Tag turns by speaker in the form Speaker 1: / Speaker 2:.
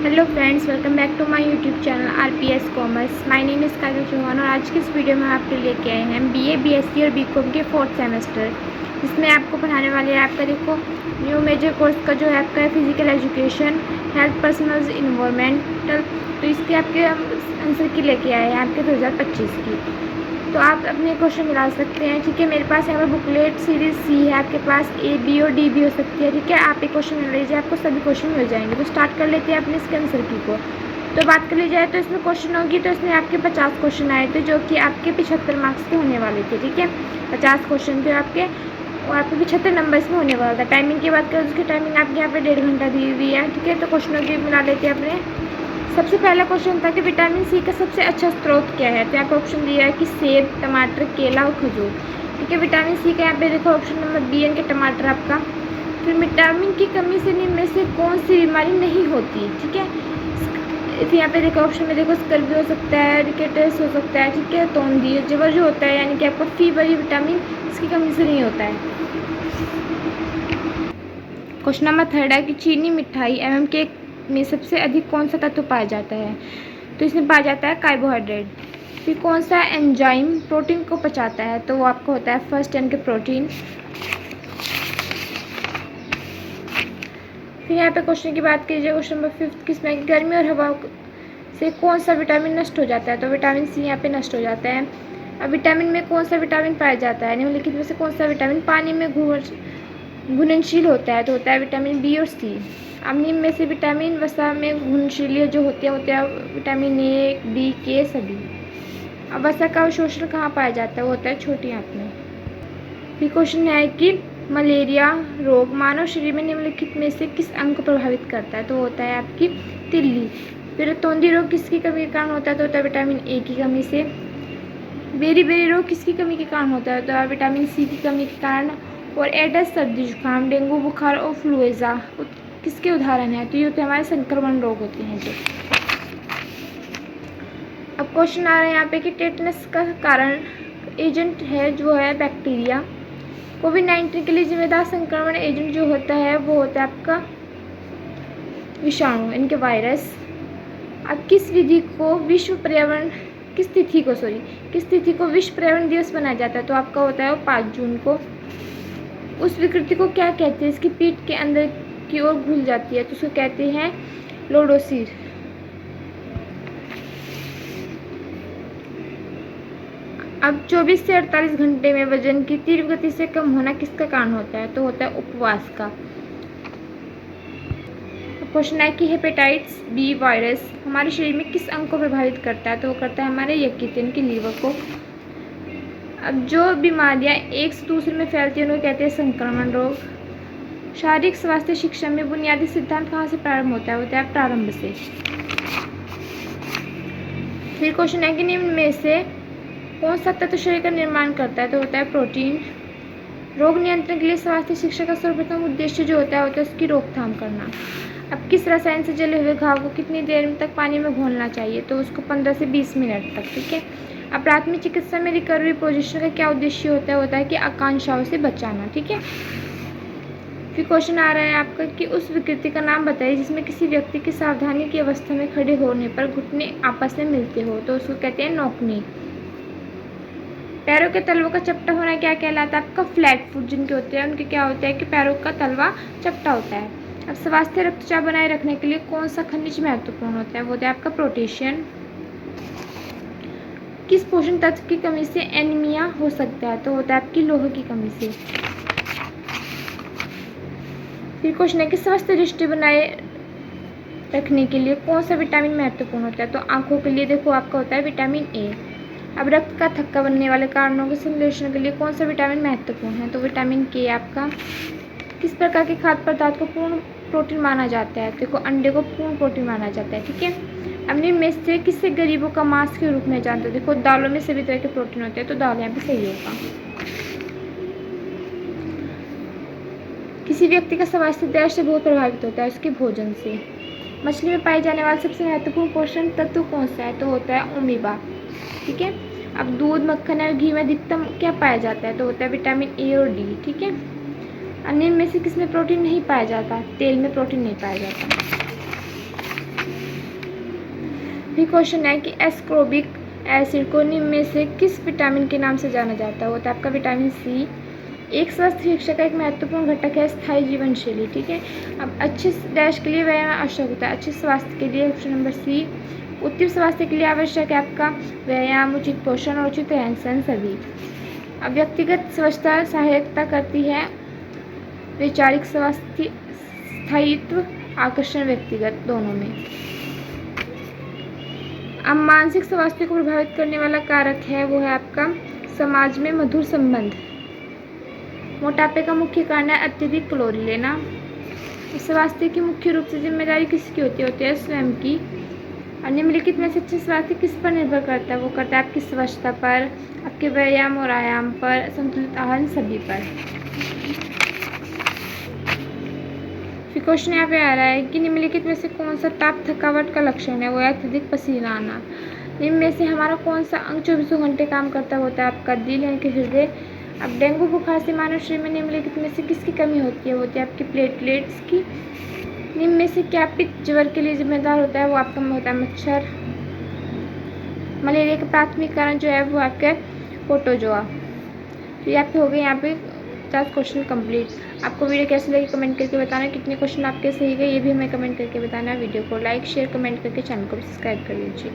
Speaker 1: Hello friends, welcome back to my YouTube channel RPS commerce. My name is Kajal Chauhan और आज की इस video में आपके लेके आए हैं बीए, बीएससी और बीकॉम के 4th सेमेस्टर, जिसमें आपको पढ़ाने वाले हैं आपका देखो न्यू मेजर कोर्स का जो है आपका physical education, health, personal, environmental. तो इसके आपके आंसर की लेके आए हैं आपके 2025 की। तो आप अपने क्वेश्चन मिला सकते हैं, ठीक है। मेरे पास यहाँ पर बुकलेट सीरीज सी है, आपके पास ए, बी और डी भी हो सकती है, ठीक है। आप एक क्वेश्चन मिल लीजिए, आपको सभी क्वेश्चन मिल जाएंगे। तो स्टार्ट कर लेते हैं अपने इसके आंसर की को। तो बात कर ली जाए तो इसमें क्वेश्चन होगी, तो इसमें आपके 50 क्वेश्चन आए थे, जो कि आपके 75 मार्क्स के होने वाले थे, ठीक है। 50 क्वेश्चन थे आपके और आपके 75 नंबर इसमें होने वाला था। टाइमिंग की बात करें, उसकी टाइमिंग आपके यहाँ पे 1.5 घंटा दी हुई है, ठीक है। तो क्वेश्चनों की मिला लेते हैं अपने। सबसे पहला क्वेश्चन था कि विटामिन सी का सबसे अच्छा स्रोत क्या है। तो यहाँ पे ऑप्शन दिया है कि सेब, टमाटर, केला और खजूर, ठीक है। विटामिन सी का यहाँ पे देखो ऑप्शन नंबर बी है कि टमाटर आपका। फिर विटामिन की कमी से निम्न में से कौन सी बीमारी नहीं होती, ठीक है। फिर यहाँ पे देखो ऑप्शन में देखो स्कर्वी हो सकता है, रिकेटस हो सकता है, ठीक है। तोंदी जबर जो होता है यानी कि आपका फीवर, ये विटामिन इसकी कमी से नहीं होता है। क्वेश्चन नंबर 3 है कि चीनी मिठाई एवं केक में सबसे अधिक कौन सा तत्व पाया जाता है। तो इसमें पाया जाता है कार्बोहाइड्रेट। फिर कौन सा एंजाइम प्रोटीन को पचाता है। तो वो आपका होता है फर्स्ट यानी कि प्रोटीन। फिर यहाँ पे क्वेश्चन की बात कीजिए, क्वेश्चन नंबर 5 किसमें गर्मी और हवा से कौन सा विटामिन नष्ट हो जाता है। तो विटामिन सी यहाँ पे नष्ट हो जाता है। अब विटामिन में कौन सा विटामिन पाया जाता है, निम्नलिखित में से कौन सा विटामिन पानी में घुलनशील होता है। तो होता है विटामिन बी और सी। अब निम्न में से विटामिन वसा में घुलनशील जो होते हैं विटामिन ए, बी, के सभी। अब वसा का अवशोषण कहाँ पाया जाता है, वो होता है छोटी आंत में। फिर क्वेश्चन है कि मलेरिया रोग मानव शरीर में निम्नलिखित में से किस अंग को प्रभावित करता है। तो होता है आपकी तिल्ली। फिर तोंदी रोग किसकी कमी के कारण होता है। तो होता है विटामिन ए की कमी से। बेरी रोग किसकी कमी के कारण होता है। तो विटामिन सी की कमी के कारण। और एडस, सर्दी जुकाम, डेंगू बुखार और फ्लूएजा किसके उदाहरण है। तो ये होते हैं हमारे संक्रमण रोग होते हैं जो। अब क्वेश्चन आ रहे हैं यहाँ पे कि टेटनस का कारण एजेंट है जो है बैक्टीरिया। कोविड-19 के लिए जिम्मेदार संक्रमण एजेंट जो होता है वो होता है आपका विषाणु, इनके वायरस। अब किस तिथि को विश्व पर्यावरण दिवस मनाया जाता है। तो आपका होता है वो 5 जून को। उस विकृति को क्या कहते हैं, इसकी पीठ के अंदर की ओर घुल जाती है, तो उसको कहते हैं लोडोसिर। अब 24 से 48 घंटे में वजन की तीव्र गति से कम होना किसका कारण होता है। तो होता है उपवास का। क्वेश्चन है कि हेपेटाइटिस बी वायरस हमारे शरीर में किस अंग को प्रभावित करता है। तो वो करता है हमारे यकृत की लीवर को। अब जो बीमारियां एक से दूसरे में फैलती हैं उन्हें कहते हैं संक्रमण रोग। शारीरिक स्वास्थ्य शिक्षा में बुनियादी सिद्धांत कहाँ से प्रारंभ होता है। होता है प्रारंभ से। फिर क्वेश्चन है कि निम्न में से कौन सा तत्व शरीर का निर्माण करता है। तो होता है प्रोटीन। रोग नियंत्रण के लिए स्वास्थ्य शिक्षा का सर्वप्रथम उद्देश्य जो होता है उसकी रोकथाम करना। अब किस रसायन से जले हुए घाव को कितनी देर तक पानी में घोलना चाहिए। तो उसको 15 से 20 मिनट तक, ठीक है। अब प्राथमिक चिकित्सा में रिकवरी पोजीशन का क्या उद्देश्य होता है। होता है कि आकांक्षाओं से बचाना, ठीक है। फिर क्वेश्चन आ रहा है आपका कि उस विकृति का नाम बताइए जिसमें किसी व्यक्ति की सावधानी की अवस्था में खड़े होने पर घुटने आपस में मिलते हो। तो उसको कहते हैं नौकनी। पैरों के तलवों का चपटा होना क्या कहलाता है। आपका फ्लैट फुट जिनके होते हैं उनके क्या होता है कि पैरों का तलवा चपटा होता है। अब स्वास्थ्य रक्तचाप बनाए रखने के लिए कौन सा खनिज महत्वपूर्ण होता है। वो होता है आपका पोटेशियम। किस पोषण तत्व की कमी से एनीमिया हो सकता है। तो होता है आपकी लोहे की कमी से। फिर क्वेश्चन है कि स्वस्थ दृष्टि बनाए रखने के लिए कौन सा विटामिन महत्वपूर्ण होता है। तो आंखों के लिए देखो आपका होता है विटामिन ए। अब रक्त का थक्का बनने वाले कारणों के संश्लेषण के लिए कौन सा विटामिन महत्वपूर्ण है। तो विटामिन के आपका। किस प्रकार के खाद्य पदार्थ को पूर्ण प्रोटीन माना जाता है। देखो अंडे को पूर्ण प्रोटीन माना जाता है, ठीक है। अब निम्न में से किससे गरीबों का मांस के रूप में जानते हैं। देखो दालों में सभी तरह के प्रोटीन होते हैं, तो दाल यहाँ पे सही होगा। किसी व्यक्ति का स्वास्थ्य दृष्टि से बहुत प्रभावित होता है उसके भोजन से। मछली में पाए जाने वाले सबसे महत्वपूर्ण पोषण तत्व कौन सा है। तो होता है ओमेगा, ठीक है। अब दूध, मक्खन और घी में अधिकतम क्या पाया जाता है। तो होता है विटामिन ए और डी, ठीक है। निम्न में से किसमें प्रोटीन नहीं पाया जाता। तेल में प्रोटीन नहीं पाया जाता। भी क्वेश्चन है कि एस्कॉर्बिक एसिड को निम्न में से किस विटामिन के नाम से जाना जाता है? वो तो आपका विटामिन सी। एक स्वस्थ शिक्षा का एक महत्वपूर्ण घटक है स्थायी जीवन शैली। ठीक है, अब अच्छे डैश के लिए व्यायाम आवश्यक होता है। अच्छे स्वास्थ्य के लिए ऑप्शन नंबर सी। उत्तम स्वास्थ्य के लिए आवश्यक है आपका व्यायाम, उचित पोषण और उचित रहन सहन सभी। अब व्यक्तिगत स्वच्छता सहायता करती है वैचारिक स्वास्थ्य, स्थायित्व, आकर्षण व्यक्तिगत दोनों में। अब मानसिक स्वास्थ्य को प्रभावित करने वाला कारक है वो है आपका समाज में मधुर संबंध। मोटापे का मुख्य कारण है अत्यधिक कैलोरी लेना। स्वास्थ्य की मुख्य रूप से जिम्मेदारी किसकी होती है स्वयं की। और निम्नलिखित में से अच्छे स्वास्थ्य किस पर निर्भर करता है? वो करता है आपकी स्वच्छता पर, आपके व्यायाम और आयाम पर, संतुलित आहार, सभी पर। फिर क्वेश्चन यहाँ पे आ रहा है कि निम्नलिखित में से कौन सा ताप थकावट का लक्षण है? वो है अत्यधिक पसीना आना। निम्न में से हमारा कौन सा अंग 24 घंटे काम करता होता है? आपका दिल यानी कि हृदय। अब डेंगू बुखार से मानव शरीर में निम्नलिखित में से किसकी कमी होती है? वो होती है आपकी प्लेटलेट्स की। निम्न में से क्या पित्त ज्वर के लिए जिम्मेदार होता है? वो आपका होता है मच्छर। मलेरिया का प्राथमिक कारण जो है वो आपका प्रोटोजोआ। तो ये आपके हो गए यहाँ पे 50 क्वेश्चन कंप्लीट। आपको वीडियो कैसी लगी कमेंट करके बताना। कितने क्वेश्चन आपके सही गए ये भी हमें कमेंट करके बताना। वीडियो को लाइक शेयर कमेंट करके चैनल को सब्सक्राइब कर लीजिए।